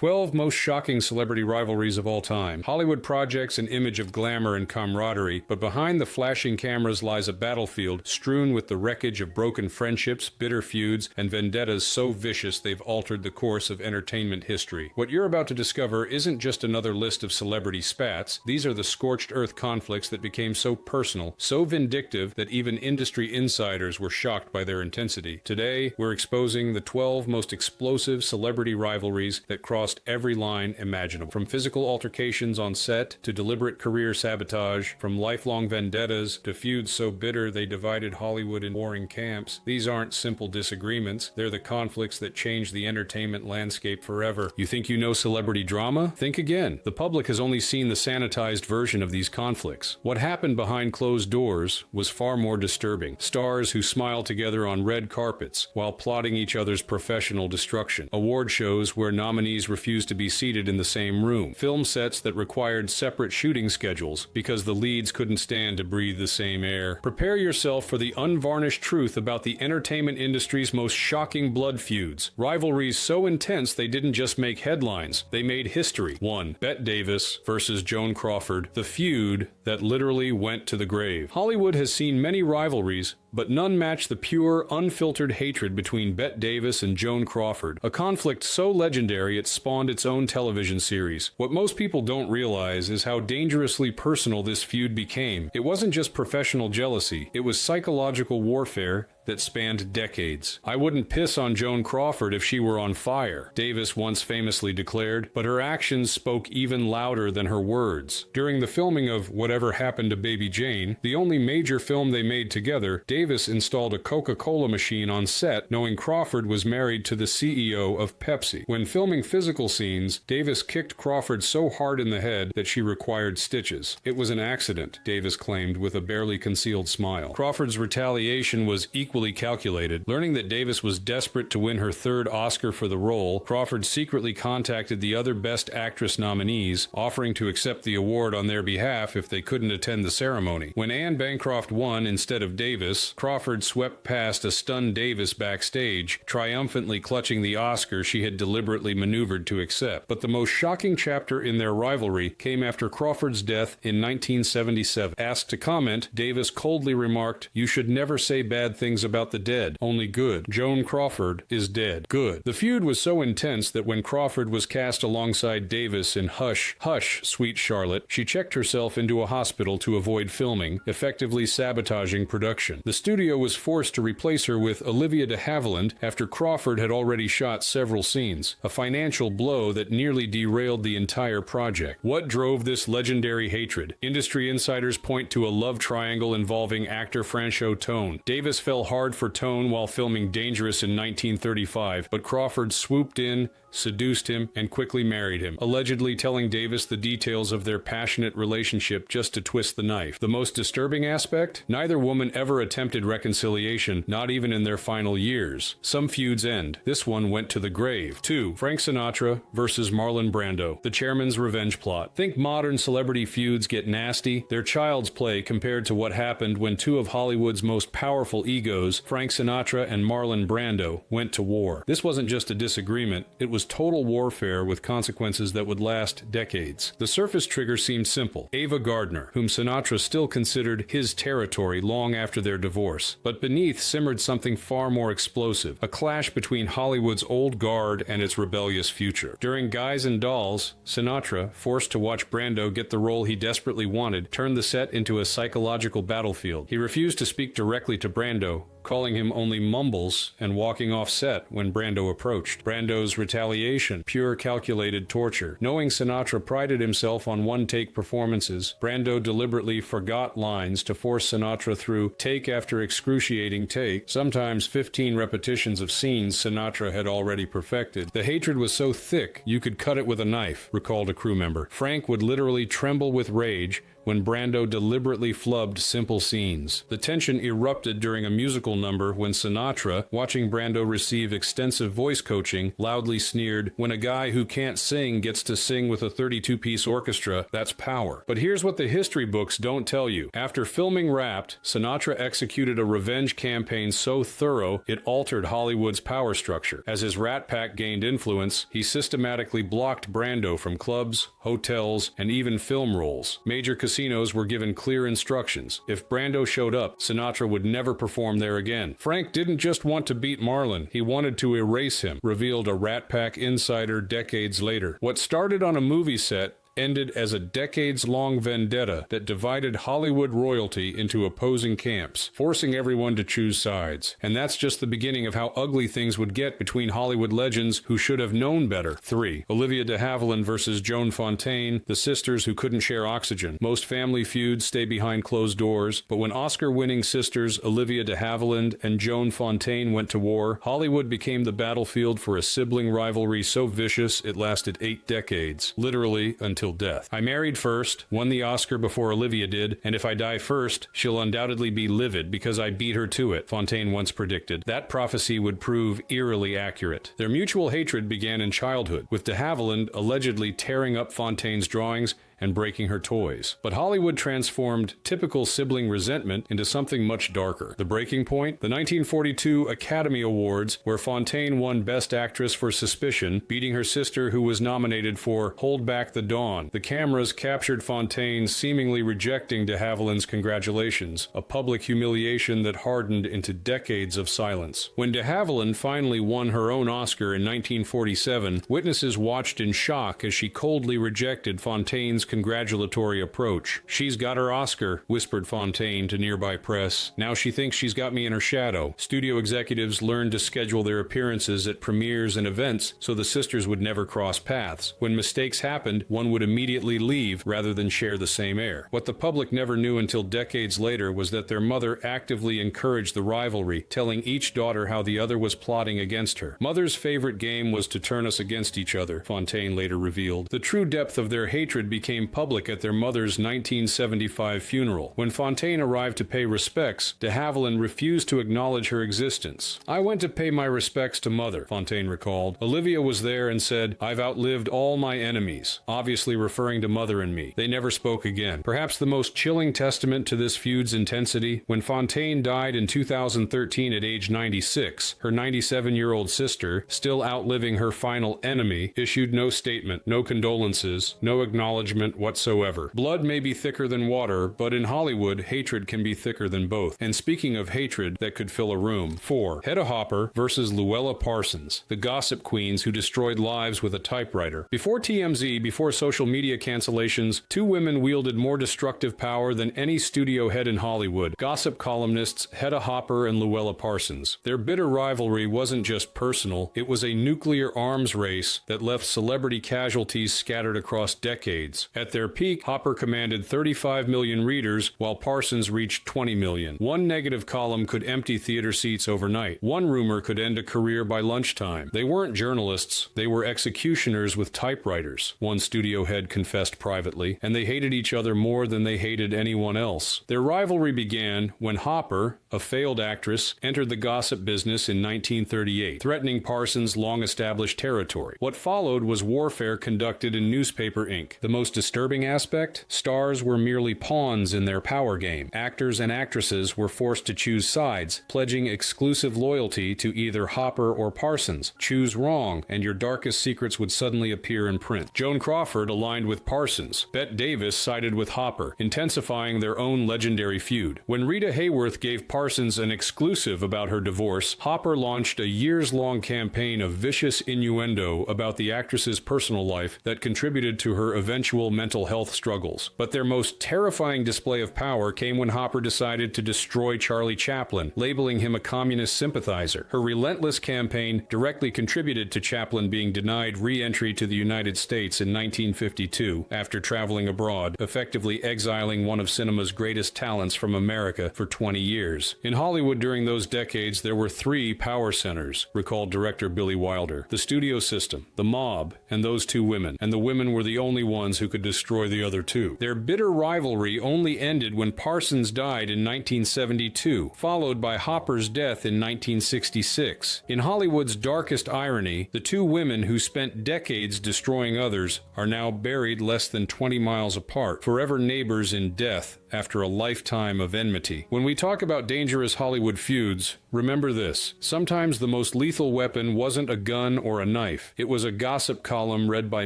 12 most shocking celebrity rivalries of all time. Hollywood projects an image of glamour and camaraderie, but behind the flashing cameras lies a battlefield strewn with the wreckage of broken friendships, bitter feuds, and vendettas so vicious they've altered the course of entertainment history. What you're about to discover isn't just another list of celebrity spats. These are the scorched earth conflicts that became so personal, so vindictive that even industry insiders were shocked by their intensity. Today, we're exposing the 12 most explosive celebrity rivalries that crossed every line imaginable. From physical altercations on set to deliberate career sabotage, from lifelong vendettas to feuds so bitter they divided Hollywood in warring camps, these aren't simple disagreements. They're the conflicts that changed the entertainment landscape forever. You think you know celebrity drama? Think again. The public has only seen the sanitized version of these conflicts. What happened behind closed doors was far more disturbing. Stars who smile together on red carpets while plotting each other's professional destruction. Award shows where nominees refused to be seated in the same room. Film sets that required separate shooting schedules because the leads couldn't stand to breathe the same air. Prepare yourself for the unvarnished truth about the entertainment industry's most shocking blood feuds. Rivalries so intense they didn't just make headlines, they made history. 1. Bette Davis versus Joan Crawford, the feud that literally went to the grave. Hollywood has seen many rivalries, but none match the pure, unfiltered hatred between Bette Davis and Joan Crawford, a conflict so legendary it spawned its own television series. What most people don't realize is how dangerously personal this feud became. It wasn't just professional jealousy, it was psychological warfare that spanned decades. "I wouldn't piss on Joan Crawford if she were on fire," Davis once famously declared, but her actions spoke even louder than her words. During the filming of Whatever Happened to Baby Jane, the only major film they made together, Davis installed a Coca-Cola machine on set, knowing Crawford was married to the CEO of Pepsi. When filming physical scenes, Davis kicked Crawford so hard in the head that she required stitches. "It was an accident," Davis claimed with a barely concealed smile. Crawford's retaliation was equally calculated. Learning that Davis was desperate to win her third Oscar for the role, Crawford secretly contacted the other Best Actress nominees, offering to accept the award on their behalf if they couldn't attend the ceremony. When Anne Bancroft won instead of Davis, Crawford swept past a stunned Davis backstage, triumphantly clutching the Oscar she had deliberately maneuvered to accept. But the most shocking chapter in their rivalry came after Crawford's death in 1977. Asked to comment, Davis coldly remarked, "You should never say bad things about the dead, only good. Joan Crawford is dead. Good." The feud was so intense that when Crawford was cast alongside Davis in Hush, Hush, Sweet Charlotte, she checked herself into a hospital to avoid filming, effectively sabotaging production. The studio was forced to replace her with Olivia de Havilland after Crawford had already shot several scenes, a financial blow that nearly derailed the entire project. What drove this legendary hatred? Industry insiders point to a love triangle involving actor Franchot Tone. Davis fell hard for Tone while filming Dangerous in 1935, but Crawford swooped in, seduced him, and quickly married him, allegedly telling Davis the details of their passionate relationship just to twist the knife. The most disturbing aspect? Neither woman ever attempted reconciliation, not even in their final years. Some feuds end. This one went to the grave. 2. Frank Sinatra versus Marlon Brando, the chairman's revenge plot. Think modern celebrity feuds get nasty? They're child's play compared to what happened when two of Hollywood's most powerful egos, Frank Sinatra and Marlon Brando, went to war. This wasn't just a disagreement, it was total warfare with consequences that would last decades. The surface trigger seemed simple. Ava Gardner, whom Sinatra still considered his territory long after their divorce. But beneath simmered something far more explosive, a clash between Hollywood's old guard and its rebellious future. During Guys and Dolls, Sinatra, forced to watch Brando get the role he desperately wanted, turned the set into a psychological battlefield. He refused to speak directly to Brando, calling him only Mumbles and walking off set when Brando approached. Brando's retaliation, pure calculated torture. Knowing Sinatra prided himself on one-take performances, Brando deliberately forgot lines to force Sinatra through take after excruciating take, sometimes 15 repetitions of scenes Sinatra had already perfected. The hatred was so thick you could cut it with a knife, recalled a crew member. Frank would literally tremble with rage when Brando deliberately flubbed simple scenes. The tension erupted during a musical vocal number when Sinatra, watching Brando receive extensive voice coaching, loudly sneered, "When a guy who can't sing gets to sing with a 32-piece orchestra, that's power." But here's what the history books don't tell you. After filming Wrapped, Sinatra executed a revenge campaign so thorough it altered Hollywood's power structure. As his Rat Pack gained influence, he systematically blocked Brando from clubs, hotels, and even film roles. Major casinos were given clear instructions. If Brando showed up, Sinatra would never perform there again. Frank didn't just want to beat Marlon, he wanted to erase him, revealed a Rat Pack insider decades later. What started on a movie set ended as a decades-long vendetta that divided Hollywood royalty into opposing camps, forcing everyone to choose sides. And that's just the beginning of how ugly things would get between Hollywood legends who should have known better. 3. Olivia de Havilland versus Joan Fontaine, the sisters who couldn't share oxygen. Most family feuds stay behind closed doors, but when Oscar-winning sisters Olivia de Havilland and Joan Fontaine went to war, Hollywood became the battlefield for a sibling rivalry so vicious it lasted 8 decades, literally until death. "I married first, won the Oscar before Olivia did, and if I die first, she'll undoubtedly be livid because I beat her to it," Fontaine once predicted. That prophecy would prove eerily accurate. Their mutual hatred began in childhood, with de Havilland allegedly tearing up Fontaine's drawings and breaking her toys. But Hollywood transformed typical sibling resentment into something much darker. The breaking point? The 1942 Academy Awards, where Fontaine won Best Actress for Suspicion, beating her sister who was nominated for Hold Back the Dawn. The cameras captured Fontaine seemingly rejecting de Havilland's congratulations, a public humiliation that hardened into decades of silence. When de Havilland finally won her own Oscar in 1947, witnesses watched in shock as she coldly rejected Fontaine's congratulatory approach. "She's got her Oscar," whispered Fontaine to nearby press. "Now she thinks she's got me in her shadow." Studio executives learned to schedule their appearances at premieres and events so the sisters would never cross paths. When mistakes happened, one would immediately leave rather than share the same air. What the public never knew until decades later was that their mother actively encouraged the rivalry, telling each daughter how the other was plotting against her. "Mother's favorite game was to turn us against each other," Fontaine later revealed. The true depth of their hatred became public at their mother's 1975 funeral. When Fontaine arrived to pay respects, de Havilland refused to acknowledge her existence. "I went to pay my respects to Mother," Fontaine recalled. "Olivia was there and said, 'I've outlived all my enemies,' obviously referring to Mother and me. They never spoke again." Perhaps the most chilling testament to this feud's intensity, when Fontaine died in 2013 at age 96, her 97-year-old sister, still outliving her final enemy, issued no statement, no condolences, no acknowledgement whatsoever. Blood may be thicker than water, but in Hollywood, hatred can be thicker than both. And speaking of hatred that could fill a room. 4. Hedda Hopper versus Luella Parsons, the gossip queens who destroyed lives with a typewriter. Before TMZ, before social media cancellations, two women wielded more destructive power than any studio head in Hollywood. Gossip columnists Hedda Hopper and Luella Parsons. Their bitter rivalry wasn't just personal, it was a nuclear arms race that left celebrity casualties scattered across decades. At their peak, Hopper commanded 35 million readers, while Parsons reached 20 million. One negative column could empty theater seats overnight. One rumor could end a career by lunchtime. They weren't journalists, they were executioners with typewriters, one studio head confessed privately, and they hated each other more than they hated anyone else. Their rivalry began when Hopper, a failed actress, entered the gossip business in 1938, threatening Parsons' long-established territory. What followed was warfare conducted in newspaper ink. The most disturbing aspect? Stars were merely pawns in their power game. Actors and actresses were forced to choose sides, pledging exclusive loyalty to either Hopper or Parsons. Choose wrong, and your darkest secrets would suddenly appear in print. Joan Crawford aligned with Parsons. Bette Davis sided with Hopper, intensifying their own legendary feud. When Rita Hayworth gave Parsons an exclusive about her divorce, Hopper launched a years-long campaign of vicious innuendo about the actress's personal life that contributed to her eventual mental health struggles. But their most terrifying display of power came when Hopper decided to destroy Charlie Chaplin, labeling him a communist sympathizer. Her relentless campaign directly contributed to Chaplin being denied re-entry to the United States in 1952 after traveling abroad, effectively exiling one of cinema's greatest talents from America for 20 years. In Hollywood during those decades, there were three power centers, recalled director Billy Wilder: the studio system, the mob, and those two women. And the women were the only ones who could could destroy the other two. Their bitter rivalry only ended when Parsons died in 1972, followed by Hopper's death in 1966. In Hollywood's darkest irony, the two women who spent decades destroying others are now buried less than 20 miles apart, forever neighbors in death after a lifetime of enmity. When we talk about dangerous Hollywood feuds, remember this: sometimes the most lethal weapon wasn't a gun or a knife. It was a gossip column read by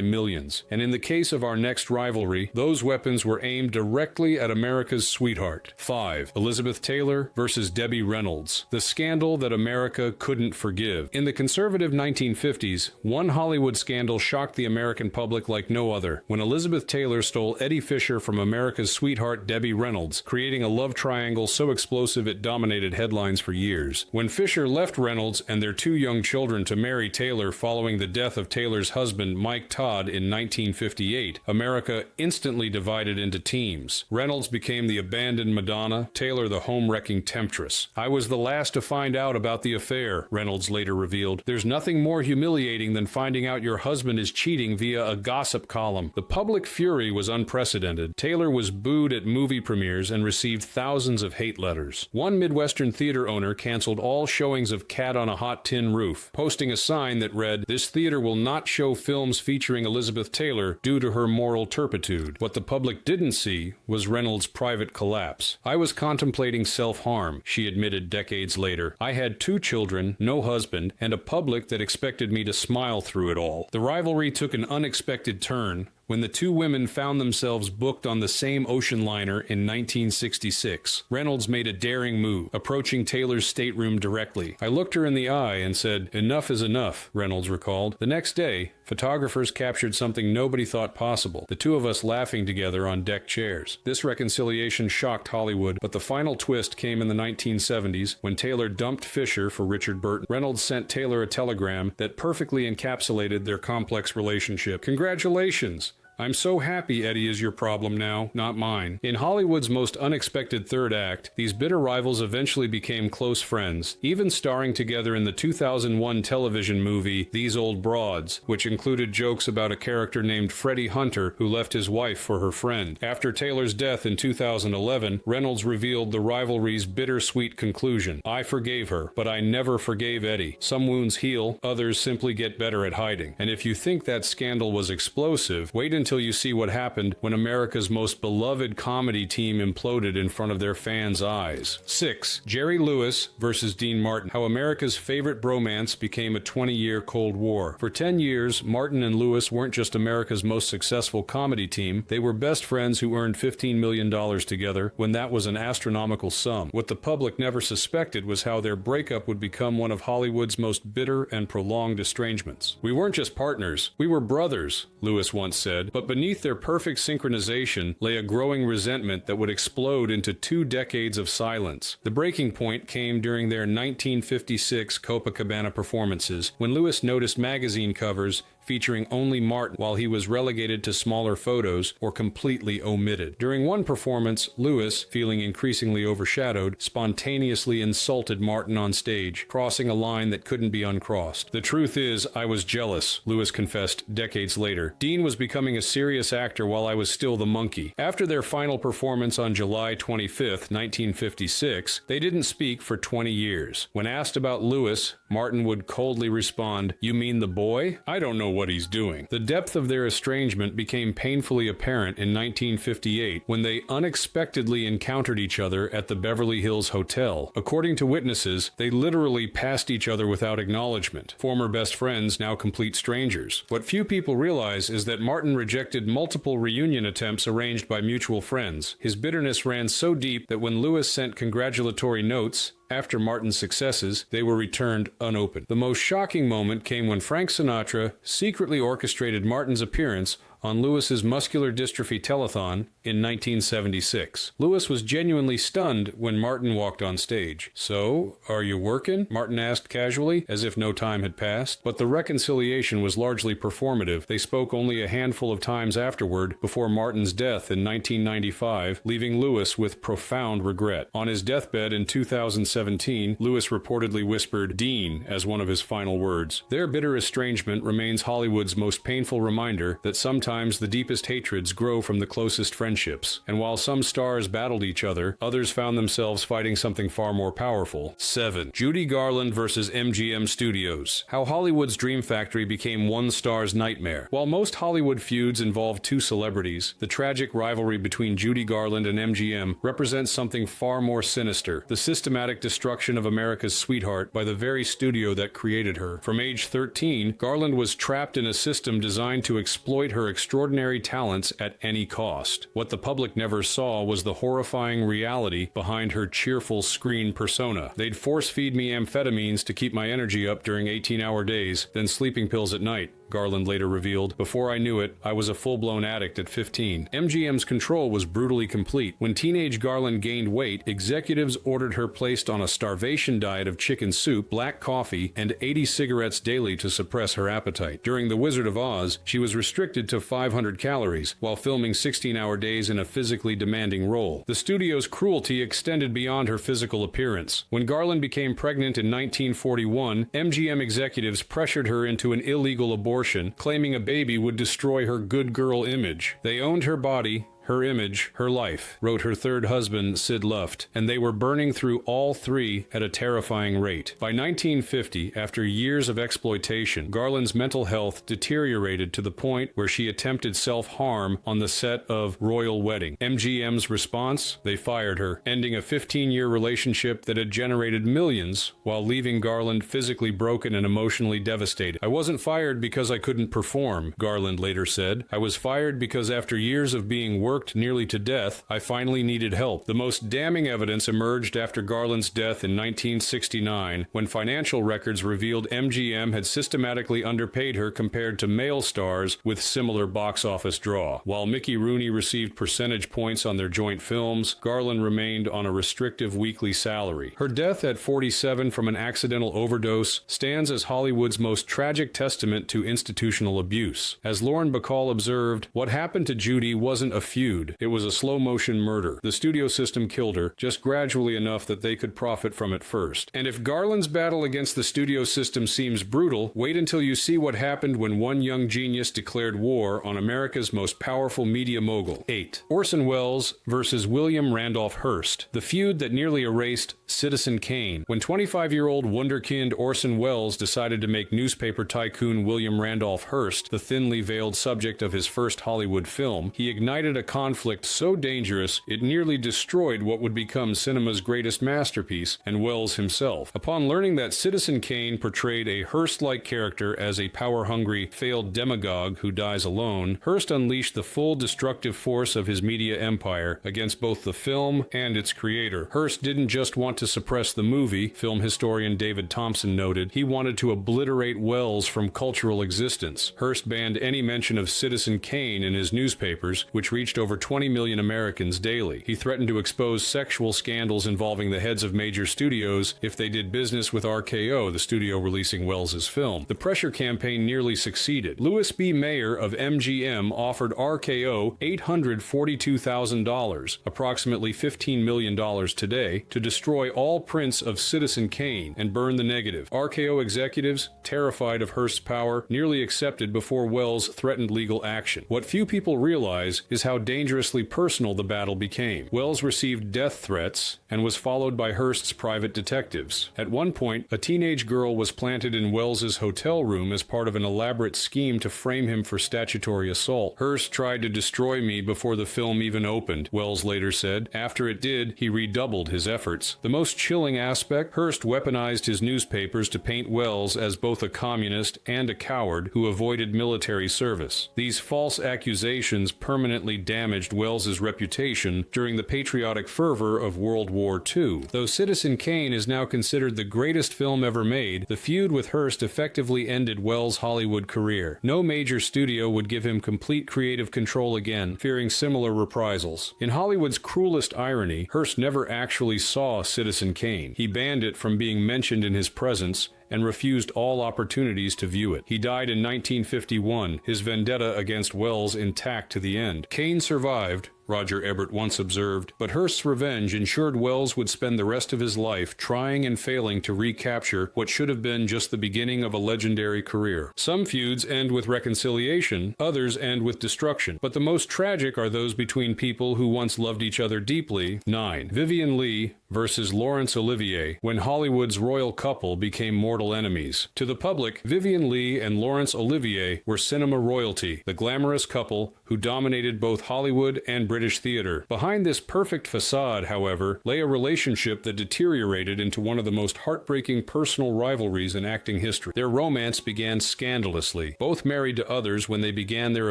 millions. And in the case of our next rivalry, those weapons were aimed directly at America's sweetheart. 5. Elizabeth Taylor versus Debbie Reynolds. The scandal that America couldn't forgive. In the conservative 1950s, one Hollywood scandal shocked the American public like no other, when Elizabeth Taylor stole Eddie Fisher from America's sweetheart Debbie Reynolds, creating a love triangle so explosive it dominated headlines for years. When Fisher left Reynolds and their two young children to marry Taylor following the death of Taylor's husband Mike Todd in 1958, America instantly divided into teams. Reynolds became the abandoned Madonna, Taylor the home-wrecking temptress. "I was the last to find out about the affair," Reynolds later revealed. "There's nothing more humiliating than finding out your husband is cheating via a gossip column." The public fury was unprecedented. Taylor was booed at movie premieres and received thousands of hate letters. One Midwestern theater owner canceled all showings of Cat on a Hot Tin Roof, posting a sign that read, "This theater will not show films featuring Elizabeth Taylor due to her moral turpitude." What the public didn't see was Reynolds' private collapse. "I was contemplating self-harm," she admitted decades later. "I had two children, no husband, and a public that expected me to smile through it all." The rivalry took an unexpected turn when the two women found themselves booked on the same ocean liner in 1966. Reynolds made a daring move, approaching Taylor's stateroom directly. "I looked her in the eye and said, 'Enough is enough,'" Reynolds recalled. "The next day, photographers captured something nobody thought possible, the two of us laughing together on deck chairs." This reconciliation shocked Hollywood, but the final twist came in the 1970s when Taylor dumped Fisher for Richard Burton. Reynolds sent Taylor a telegram that perfectly encapsulated their complex relationship. "Congratulations! I'm so happy Eddie is your problem now, not mine." In Hollywood's most unexpected third act, these bitter rivals eventually became close friends, even starring together in the 2001 television movie These Old Broads, which included jokes about a character named Freddie Hunter who left his wife for her friend. After Taylor's death in 2011, Reynolds revealed the rivalry's bittersweet conclusion: "I forgave her, but I never forgave Eddie. Some wounds heal, others simply get better at hiding." And if you think that scandal was explosive, wait until you see what happened when America's most beloved comedy team imploded in front of their fans' eyes. 6. Jerry Lewis versus Dean Martin. How America's favorite bromance became a 20-year Cold War. For 10 years, Martin and Lewis weren't just America's most successful comedy team, they were best friends who earned $15 million together when that was an astronomical sum. What the public never suspected was how their breakup would become one of Hollywood's most bitter and prolonged estrangements. "We weren't just partners, we were brothers," Lewis once said. But beneath their perfect synchronization lay a growing resentment that would explode into 2 decades of silence. The breaking point came during their 1956 Copacabana performances, when Lewis noticed magazine covers featuring only Martin while he was relegated to smaller photos or completely omitted. During one performance, Lewis, feeling increasingly overshadowed, spontaneously insulted Martin on stage, crossing a line that couldn't be uncrossed. "The truth is, I was jealous," Lewis confessed decades later. "Dean was becoming a serious actor while I was still the monkey." After their final performance on July 25, 1956, they didn't speak for 20 years. When asked about Lewis, Martin would coldly respond, "You mean the boy? I don't know what he's doing." The depth of their estrangement became painfully apparent in 1958 when they unexpectedly encountered each other at the Beverly Hills Hotel. According to witnesses, they literally passed each other without acknowledgement. Former best friends, now complete strangers. What few people realize is that Martin rejected multiple reunion attempts arranged by mutual friends. His bitterness ran so deep that when Lewis sent congratulatory notes after Martin's successes, they were returned unopened. The most shocking moment came when Frank Sinatra secretly orchestrated Martin's appearance on Lewis's muscular dystrophy telethon in 1976. Lewis was genuinely stunned when Martin walked on stage. "So, are you working?" Martin asked casually, as if no time had passed. But the reconciliation was largely performative. They spoke only a handful of times afterward, before Martin's death in 1995, leaving Lewis with profound regret. On his deathbed in 2017, Lewis reportedly whispered "Dean" as one of his final words. Their bitter estrangement remains Hollywood's most painful reminder that sometimes Sometimes the deepest hatreds grow from the closest friendships, and while some stars battled each other, others found themselves fighting something far more powerful. 7. Judy Garland versus MGM Studios. How Hollywood's Dream Factory became one star's nightmare. While most Hollywood feuds involve two celebrities, the tragic rivalry between Judy Garland and MGM represents something far more sinister: the systematic destruction of America's sweetheart by the very studio that created her. From age 13, Garland was trapped in a system designed to exploit her extraordinary talents at any cost. What the public never saw was the horrifying reality behind her cheerful screen persona. They'd force-feed me amphetamines to keep my energy up during 18-hour days, then sleeping pills at night, Garland later revealed. Before I knew it, I was a full-blown addict at 15. MGM's control was brutally complete. When teenage Garland gained weight, executives ordered her placed on a starvation diet of chicken soup, black coffee, and 80 cigarettes daily to suppress her appetite. During The Wizard of Oz, she was restricted to 500 calories, while filming 16-hour days in a physically demanding role. The studio's cruelty extended beyond her physical appearance. When Garland became pregnant in 1941, MGM executives pressured her into an illegal abortion, claiming a baby would destroy her good girl image. They owned her body, her image, her life, wrote her third husband, Sid Luft, and they were burning through all three at a terrifying rate. By 1950, after years of exploitation, Garland's mental health deteriorated to the point where she attempted self-harm on the set of Royal Wedding. MGM's response? They fired her, ending a 15-year relationship that had generated millions while leaving Garland physically broken and emotionally devastated. I wasn't fired because I couldn't perform, Garland later said. I was fired because after years of being worked nearly to death, I finally needed help. The most damning evidence emerged after Garland's death in 1969, when financial records revealed MGM had systematically underpaid her compared to male stars with similar box office draw. While Mickey Rooney received percentage points on their joint films, Garland remained on a restrictive weekly salary. Her death at 47 from an accidental overdose stands as Hollywood's most tragic testament to institutional abuse. As Lauren Bacall observed, what happened to Judy wasn't a feud. It was a slow-motion murder. The studio system killed her, just gradually enough that they could profit from it first. And if Garland's battle against the studio system seems brutal, wait until you see what happened when one young genius declared war on America's most powerful media mogul. 8. Orson Welles versus William Randolph Hearst, the feud that nearly erased Citizen Kane. When 25-year-old wunderkind Orson Welles decided to make newspaper tycoon William Randolph Hearst the thinly veiled subject of his first Hollywood film, he ignited a conflict so dangerous it nearly destroyed what would become cinema's greatest masterpiece, and Welles himself. Upon learning that Citizen Kane portrayed a Hearst-like character as a power-hungry, failed demagogue who dies alone, Hearst unleashed the full destructive force of his media empire against both the film and its creator. Hearst didn't just want to suppress the movie, film historian David Thompson noted. He wanted to obliterate Welles from cultural existence. Hearst banned any mention of Citizen Kane in his newspapers, which reached over 20 million Americans daily. He threatened to expose sexual scandals involving the heads of major studios if they did business with RKO, the studio releasing Welles's film. The pressure campaign nearly succeeded. Louis B. Mayer of MGM offered RKO $842,000, approximately $15 million today, to destroy all prints of Citizen Kane and burn the negative. RKO executives, terrified of Hearst's power, nearly accepted before Welles threatened legal action. What few people realize is how dangerously personal the battle became. Welles received death threats and was followed by Hearst's private detectives. At one point, a teenage girl was planted in Welles's hotel room as part of an elaborate scheme to frame him for statutory assault. Hearst tried to destroy me before the film even opened, Welles later said. After it did, he redoubled his efforts. The most chilling aspect, Hearst weaponized his newspapers to paint Welles as both a communist and a coward who avoided military service. These false accusations permanently damaged Welles's reputation during the patriotic fervor of World War II. Though Citizen Kane is now considered the greatest film ever made, the feud with Hearst effectively ended Welles' Hollywood career. No major studio would give him complete creative control again, fearing similar reprisals. In Hollywood's cruelest irony, Hearst never actually saw Citizen Kane. He banned it from being mentioned in his presence and refused all opportunities to view it. He died in 1951, his vendetta against Welles intact to the end. Kane survived, Roger Ebert once observed, but Hearst's revenge ensured Wells would spend the rest of his life trying and failing to recapture what should have been just the beginning of a legendary career. Some feuds end with reconciliation, others end with destruction, but the most tragic are those between people who once loved each other deeply. 9. Vivien Leigh versus Laurence Olivier, when Hollywood's royal couple became mortal enemies. To the public, Vivien Leigh and Laurence Olivier were cinema royalty, the glamorous couple who dominated both Hollywood and British theater. Behind this perfect facade, however, lay a relationship that deteriorated into one of the most heartbreaking personal rivalries in acting history. Their romance began scandalously. Both married to others when they began their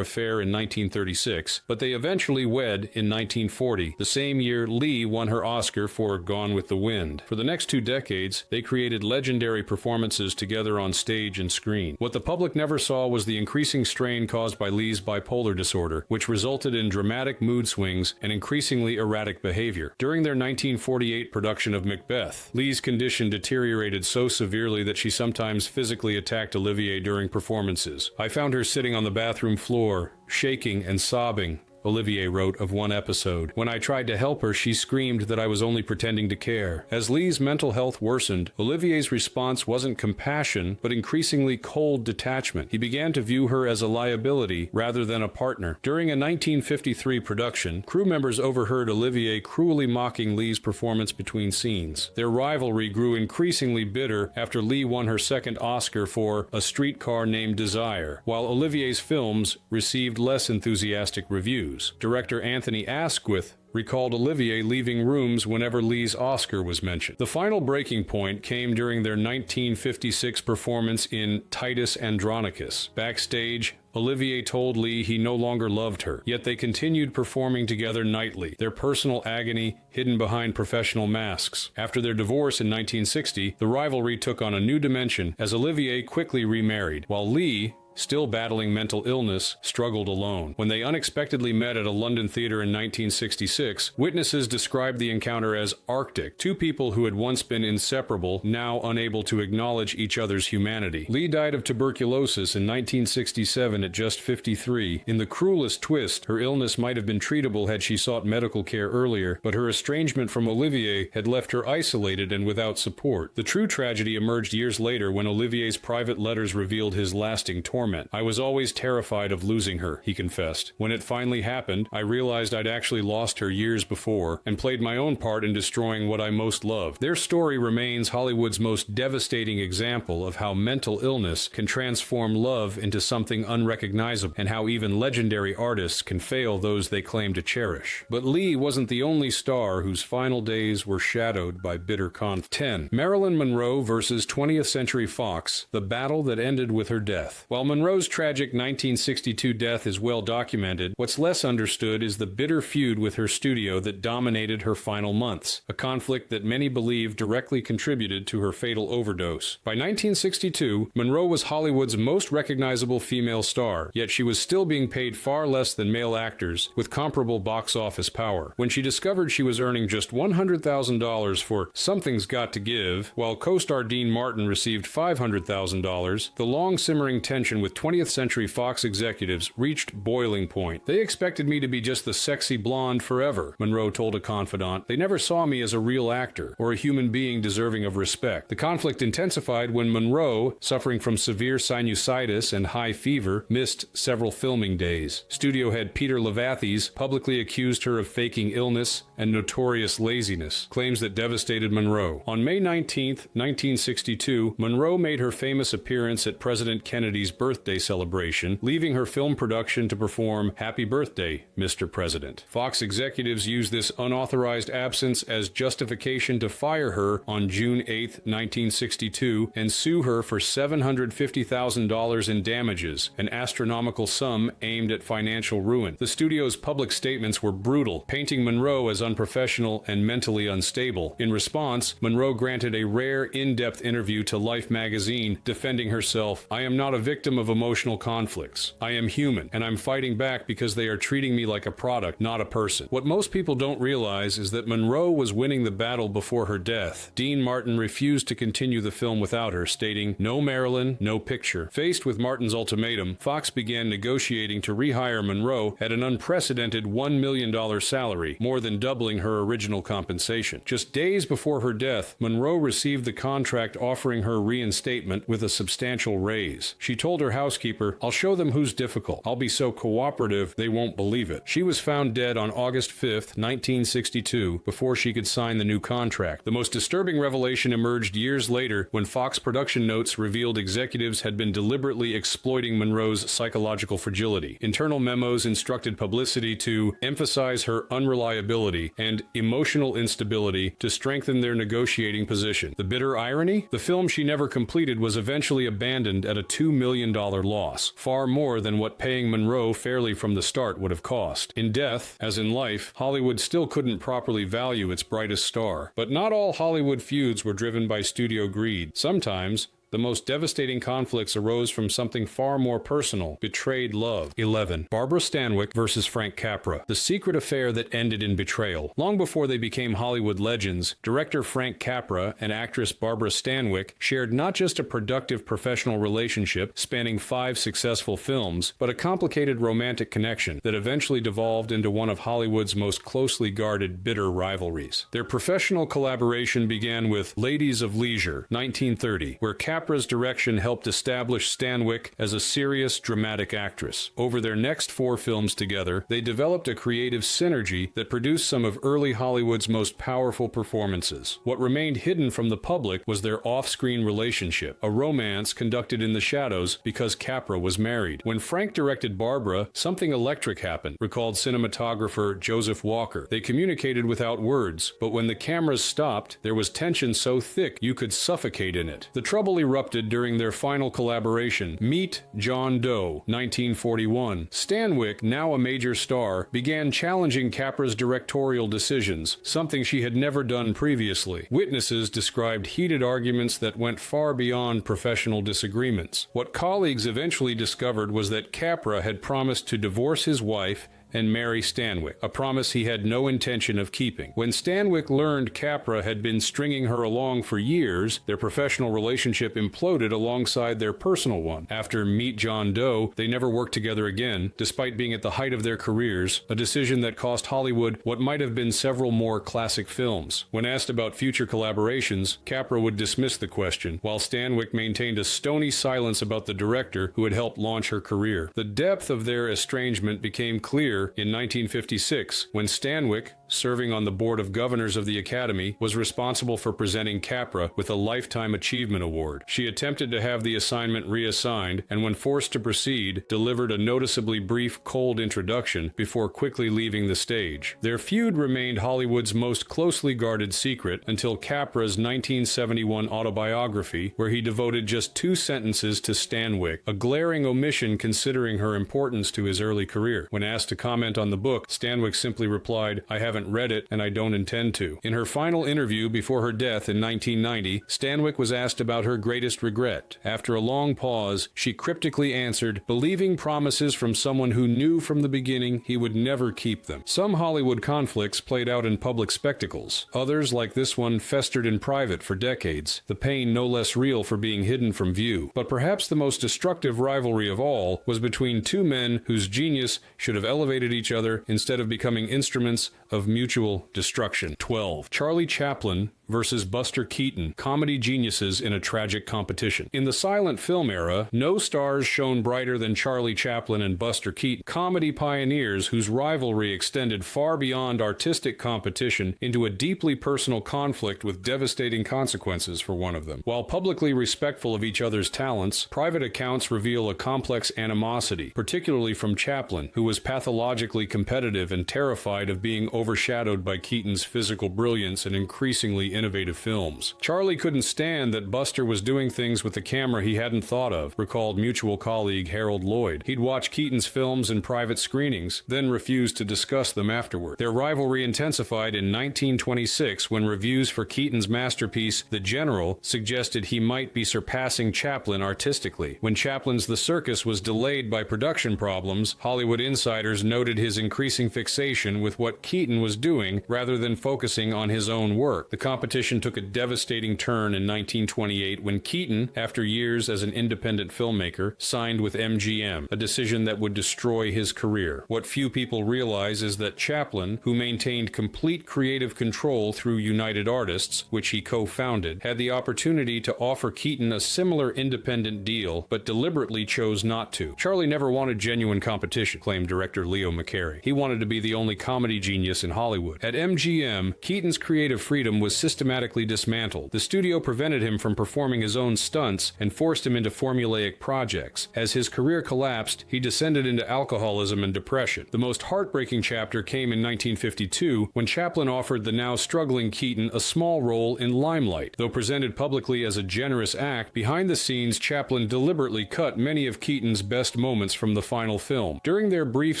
affair in 1936, but they eventually wed in 1940, the same year Leigh won her Oscar for Gone with the Wind. For the next 2 decades, they created legendary performances together on stage and screen. What the public never saw was the increasing strain caused by Leigh's bipolar disorder, which resulted in dramatic mood swings and increasingly erratic behavior. During their 1948 production of Macbeth, Leigh's condition deteriorated so severely that she sometimes physically attacked Olivier during performances. "I found her sitting on the bathroom floor, shaking and sobbing," Olivier wrote of one episode. "When I tried to help her, she screamed that I was only pretending to care." As Leigh's mental health worsened, Olivier's response wasn't compassion, but increasingly cold detachment. He began to view her as a liability rather than a partner. During a 1953 production, crew members overheard Olivier cruelly mocking Leigh's performance between scenes. Their rivalry grew increasingly bitter after Leigh won her second Oscar for A Streetcar Named Desire, while Olivier's films received less enthusiastic reviews. Director Anthony Asquith recalled Olivier leaving rooms whenever Leigh's Oscar was mentioned. The final breaking point came during their 1956 performance in Titus Andronicus. Backstage, Olivier told Leigh he no longer loved her, yet they continued performing together nightly, their personal agony hidden behind professional masks. After their divorce in 1960, the rivalry took on a new dimension as Olivier quickly remarried, while Leigh, still battling mental illness, struggled alone. When they unexpectedly met at a London theater in 1966, witnesses described the encounter as Arctic. Two people who had once been inseparable, now unable to acknowledge each other's humanity. Leigh died of tuberculosis in 1967 at just 53. In the cruelest twist, her illness might have been treatable had she sought medical care earlier, but her estrangement from Olivier had left her isolated and without support. The true tragedy emerged years later when Olivier's private letters revealed his lasting torment. "I was always terrified of losing her," he confessed. "When it finally happened, I realized I'd actually lost her years before and played my own part in destroying what I most loved." Their story remains Hollywood's most devastating example of how mental illness can transform love into something unrecognizable, and how even legendary artists can fail those they claim to cherish. But Leigh wasn't the only star whose final days were shadowed by bitter conflict. 10. Marilyn Monroe versus 20th Century Fox, the battle that ended with her death. While Monroe's tragic 1962 death is well documented, what's less understood is the bitter feud with her studio that dominated her final months, a conflict that many believe directly contributed to her fatal overdose. By 1962, Monroe was Hollywood's most recognizable female star, yet she was still being paid far less than male actors with comparable box office power. When she discovered she was earning just $100,000 for Something's Got to Give, while co-star Dean Martin received $500,000, the long-simmering tension with 20th Century Fox executives reached boiling point. "They expected me to be just the sexy blonde forever," Monroe told a confidant. "They never saw me as a real actor or a human being deserving of respect." The conflict intensified when Monroe, suffering from severe sinusitis and high fever, missed several filming days. Studio head Peter Levathes publicly accused her of faking illness and notorious laziness, claims that devastated Monroe. On May 19, 1962, Monroe made her famous appearance at President Kennedy's birthday celebration, leaving her film production to perform Happy Birthday, Mr. President. Fox executives used this unauthorized absence as justification to fire her on June 8, 1962, and sue her for $750,000 in damages, an astronomical sum aimed at financial ruin. The studio's public statements were brutal, painting Monroe as unprofessional and mentally unstable. In response, Monroe granted a rare, in-depth interview to Life magazine, defending herself. "I am not a victim spectrum of emotional conflicts. I am human, and I'm fighting back because they are treating me like a product, not a person. What most people don't realize is that Monroe was winning the battle before her death. Dean Martin refused to continue the film without her, stating, "No Marilyn, no picture." Faced with Martin's ultimatum, Fox began negotiating to rehire Monroe at an unprecedented $1 million salary, more than doubling her original compensation. Just days before her death, Monroe received the contract offering her reinstatement with a substantial raise. She told her housekeeper, "I'll show them who's difficult. I'll be so cooperative they won't believe it." She was found dead on August 5th, 1962, before she could sign the new contract. The most disturbing revelation emerged years later when Fox production notes revealed executives had been deliberately exploiting Monroe's psychological fragility. Internal memos instructed publicity to emphasize her unreliability and emotional instability to strengthen their negotiating position. The bitter irony? The film she never completed was eventually abandoned at a $2 million loss, far more than what paying Monroe fairly from the start would have cost. In death, as in life, Hollywood still couldn't properly value its brightest star. But not all Hollywood feuds were driven by studio greed. Sometimes, the most devastating conflicts arose from something far more personal: betrayed love. 11. Barbara Stanwyck versus Frank Capra. The secret affair that ended in betrayal. Long before they became Hollywood legends, director Frank Capra and actress Barbara Stanwyck shared not just a productive professional relationship spanning 5 successful films, but a complicated romantic connection that eventually devolved into one of Hollywood's most closely guarded bitter rivalries. Their professional collaboration began with Ladies of Leisure, 1930, where Capra's direction helped establish Stanwyck as a serious, dramatic actress. Over their next 4 films together, they developed a creative synergy that produced some of early Hollywood's most powerful performances. What remained hidden from the public was their off-screen relationship, a romance conducted in the shadows because Capra was married. When Frank directed Barbara, something electric happened, recalled cinematographer Joseph Walker. They communicated without words, but when the cameras stopped, there was tension so thick you could suffocate in it. The trouble erupted during their final collaboration, Meet John Doe, 1941. Stanwyck, now a major star, began challenging Capra's directorial decisions, something she had never done previously. Witnesses described heated arguments that went far beyond professional disagreements. What colleagues eventually discovered was that Capra had promised to divorce his wife and marry Stanwyck, a promise he had no intention of keeping. When Stanwyck learned Capra had been stringing her along for years, their professional relationship imploded alongside their personal one. After Meet John Doe, they never worked together again, despite being at the height of their careers, a decision that cost Hollywood what might have been several more classic films. When asked about future collaborations, Capra would dismiss the question, while Stanwyck maintained a stony silence about the director who had helped launch her career. The depth of their estrangement became clear in 1956, when Stanwyck, serving on the Board of Governors of the Academy, was responsible for presenting Capra with a Lifetime Achievement Award. She attempted to have the assignment reassigned, and when forced to proceed, delivered a noticeably brief, cold introduction before quickly leaving the stage. Their feud remained Hollywood's most closely guarded secret until Capra's 1971 autobiography, where he devoted just 2 sentences to Stanwyck, a glaring omission considering her importance to his early career. When asked to comment on the book, Stanwyck simply replied, "I haven't read it, and I don't intend to." In her final interview before her death in 1990, Stanwyck was asked about her greatest regret. After a long pause, she cryptically answered, "Believing promises from someone who knew from the beginning he would never keep them." Some Hollywood conflicts played out in public spectacles. Others, like this one, festered in private for decades, the pain no less real for being hidden from view. But perhaps the most destructive rivalry of all was between 2 men whose genius should have elevated each other instead of becoming instruments of mutual destruction. 12. Charlie Chaplin versus Buster Keaton, comedy geniuses in a tragic competition. In the silent film era, no stars shone brighter than Charlie Chaplin and Buster Keaton, comedy pioneers whose rivalry extended far beyond artistic competition into a deeply personal conflict with devastating consequences for one of them. While publicly respectful of each other's talents, private accounts reveal a complex animosity, particularly from Chaplin, who was pathologically competitive and terrified of being overshadowed by Keaton's physical brilliance and increasingly innovative films. Charlie couldn't stand that Buster was doing things with the camera he hadn't thought of, recalled mutual colleague Harold Lloyd. He'd watch Keaton's films in private screenings, then refused to discuss them afterward. Their rivalry intensified in 1926 when reviews for Keaton's masterpiece, The General, suggested he might be surpassing Chaplin artistically. When Chaplin's The Circus was delayed by production problems, Hollywood insiders noted his increasing fixation with what Keaton was doing rather than focusing on his own work. The competition took a devastating turn in 1928 when Keaton, after years as an independent filmmaker, signed with MGM, a decision that would destroy his career. What few people realize is that Chaplin, who maintained complete creative control through United Artists, which he co-founded, had the opportunity to offer Keaton a similar independent deal, but deliberately chose not to. Charlie never wanted genuine competition, claimed director Leo McCarey. He wanted to be the only comedy genius in Hollywood. At MGM, Keaton's creative freedom was systematically dismantled. The studio prevented him from performing his own stunts and forced him into formulaic projects. As his career collapsed, he descended into alcoholism and depression. The most heartbreaking chapter came in 1952 when Chaplin offered the now struggling Keaton a small role in Limelight. Though presented publicly as a generous act, behind the scenes Chaplin deliberately cut many of Keaton's best moments from the final film. During their brief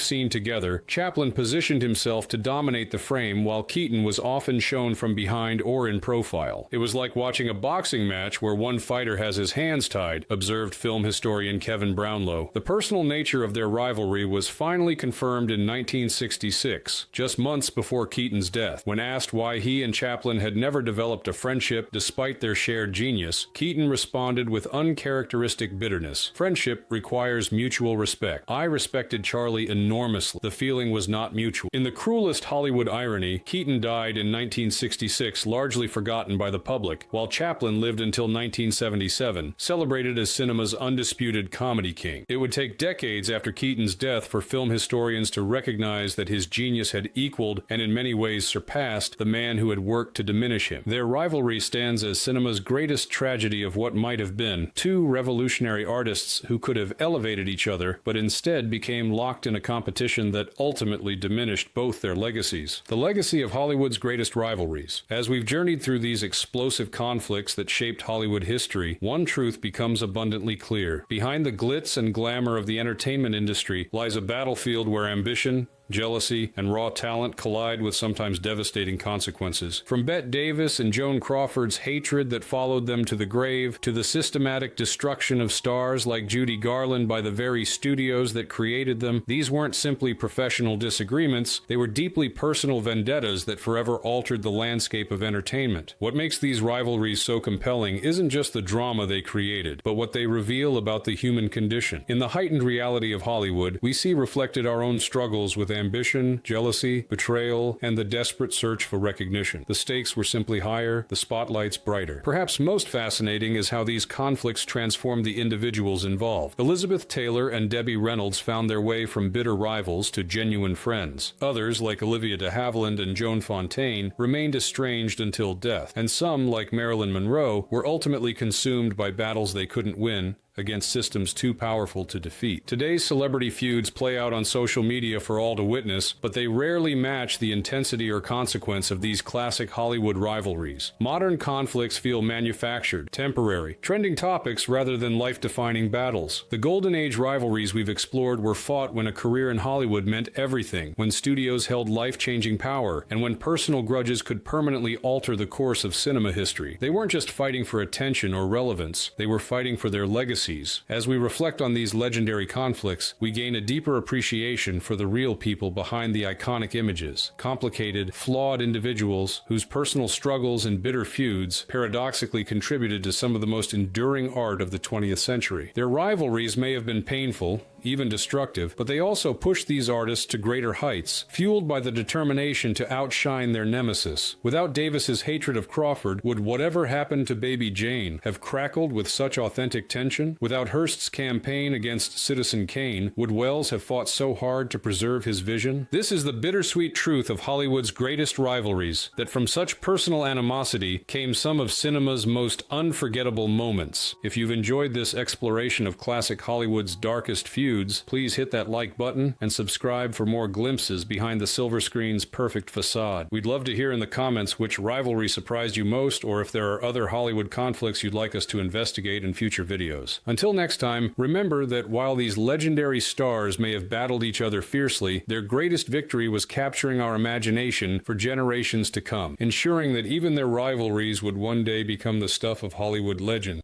scene together, Chaplin positioned himself to dominate the frame while Keaton was often shown from behind or in profile. It was like watching a boxing match where one fighter has his hands tied, observed film historian Kevin Brownlow. The personal nature of their rivalry was finally confirmed in 1966, just months before Keaton's death. When asked why he and Chaplin had never developed a friendship despite their shared genius, Keaton responded with uncharacteristic bitterness. "Friendship requires mutual respect. I respected Charlie enormously. The feeling was not mutual." In the cruelest Hollywood irony, Keaton died in 1966, largely forgotten by the public, while Chaplin lived until 1977, celebrated as cinema's undisputed comedy king. It would take decades after Keaton's death for film historians to recognize that his genius had equaled, and in many ways surpassed, the man who had worked to diminish him. Their rivalry stands as cinema's greatest tragedy of what might have been. Two revolutionary artists who could have elevated each other, but instead became locked in a competition that ultimately diminished both their legacies. The legacy of Hollywood's greatest rivalries. As we've journeyed through these explosive conflicts that shaped Hollywood history, one truth becomes abundantly clear. Behind the glitz and glamour of the entertainment industry lies a battlefield where ambition, jealousy, and raw talent collide with sometimes devastating consequences. From Bette Davis and Joan Crawford's hatred that followed them to the grave, to the systematic destruction of stars like Judy Garland by the very studios that created them, these weren't simply professional disagreements, they were deeply personal vendettas that forever altered the landscape of entertainment. What makes these rivalries so compelling isn't just the drama they created, but what they reveal about the human condition. In the heightened reality of Hollywood, we see reflected our own struggles with ambition, jealousy, betrayal, and the desperate search for recognition. The stakes were simply higher, the spotlights brighter. Perhaps most fascinating is how these conflicts transformed the individuals involved. Elizabeth Taylor and Debbie Reynolds found their way from bitter rivals to genuine friends. Others, like Olivia de Havilland and Joan Fontaine, remained estranged until death. And some, like Marilyn Monroe, were ultimately consumed by battles they couldn't win against systems too powerful to defeat. Today's celebrity feuds play out on social media for all to witness, but they rarely match the intensity or consequence of these classic Hollywood rivalries. Modern conflicts feel manufactured, temporary, trending topics rather than life-defining battles. The Golden Age rivalries we've explored were fought when a career in Hollywood meant everything, when studios held life-changing power, and when personal grudges could permanently alter the course of cinema history. They weren't just fighting for attention or relevance, they were fighting for their legacy. As we reflect on these legendary conflicts, we gain a deeper appreciation for the real people behind the iconic images, complicated, flawed individuals whose personal struggles and bitter feuds paradoxically contributed to some of the most enduring art of the 20th century. Their rivalries may have been painful, even destructive, but they also pushed these artists to greater heights, fueled by the determination to outshine their nemesis. Without Davis's hatred of Crawford, would Whatever Happened to Baby Jane have crackled with such authentic tension? question? Without Hearst's campaign against Citizen Kane, would Wells have fought so hard to preserve his vision? This is the bittersweet truth of Hollywood's greatest rivalries, that from such personal animosity came some of cinema's most unforgettable moments. If you've enjoyed this exploration of classic Hollywood's darkest feuds, please hit that like button and subscribe for more glimpses behind the silver screen's perfect facade. We'd love to hear in the comments which rivalry surprised you most, or if there are other Hollywood conflicts you'd like us to investigate in future videos. Until next time, remember that while these legendary stars may have battled each other fiercely, their greatest victory was capturing our imagination for generations to come, ensuring that even their rivalries would one day become the stuff of Hollywood legend.